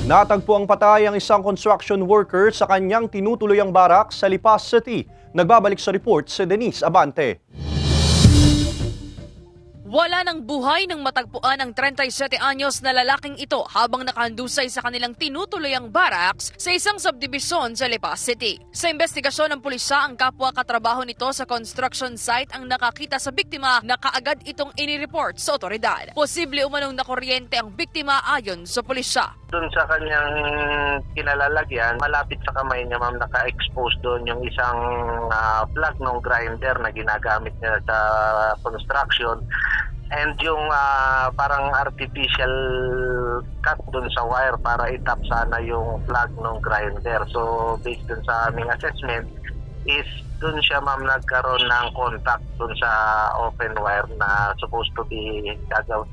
Natagpo ang patay ang isang construction worker sa kanyang tinutuluyang barak sa Lipas City. Nagbabalik sa report si Denise Abante. Wala ng buhay nang matagpuan ang 37 anyos na lalaking ito habang nakahandusay sa kanilang tinutuluyang barracks sa isang subdivision sa Lipas City. Sa investigasyon ng pulisya, ang kapwa katrabaho nito sa construction site ang nakakita sa biktima na kaagad itong inireport sa otoridad. Posible umanong nakuryente ang biktima ayon sa pulisya. Doon sa kanyang kinalalagyan, malapit sa kamay niya, ma'am, naka-expose doon yung isang plug ng grinder na ginagamit niya sa construction. And yung parang artificial cut doon sa wire para itap sana yung plug ng grinder. So based dun sa aming assessment is doon siya, ma'am, nagkaroon ng contact doon sa open wire na supposed to be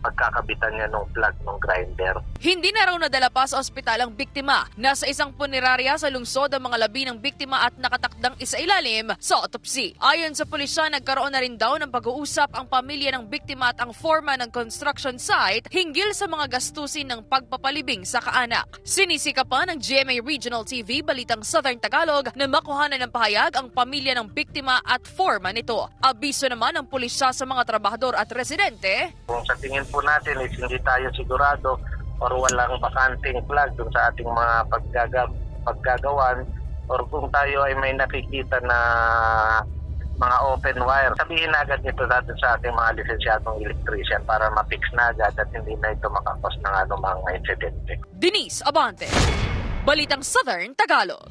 pagkakabitan niya ng plug ng grinder. Hindi na raw nadala pa sa ospital ang biktima. Nasa isang punerarya sa lungsod ang mga labi ng biktima at nakatakdang isailalim sa autopsy. Ayon sa pulisya, nagkaroon na rin daw ng pag-uusap ang pamilya ng biktima at ang foreman ng construction site hinggil sa mga gastusin ng pagpapalibing sa kaanak. Sinisika pa ng GMA Regional TV Balitang Southern Tagalog na makuhanan ng pahayag ang pamilya ng biktima at foreman nito. Abiso naman ng pulisya sa mga trabahador at residente. Kung sa tingin po natin is hindi tayo sigurado or walang bakanting plug dun sa ating mga paggagawan or kung tayo ay may nakikita na mga open wire, sabihin na agad nito natin sa ating mga lisensyadong electrician para ma-fix na agad at hindi na ito makakos ng anumang insidente. Denise Abante, Balitang Southern Tagalog.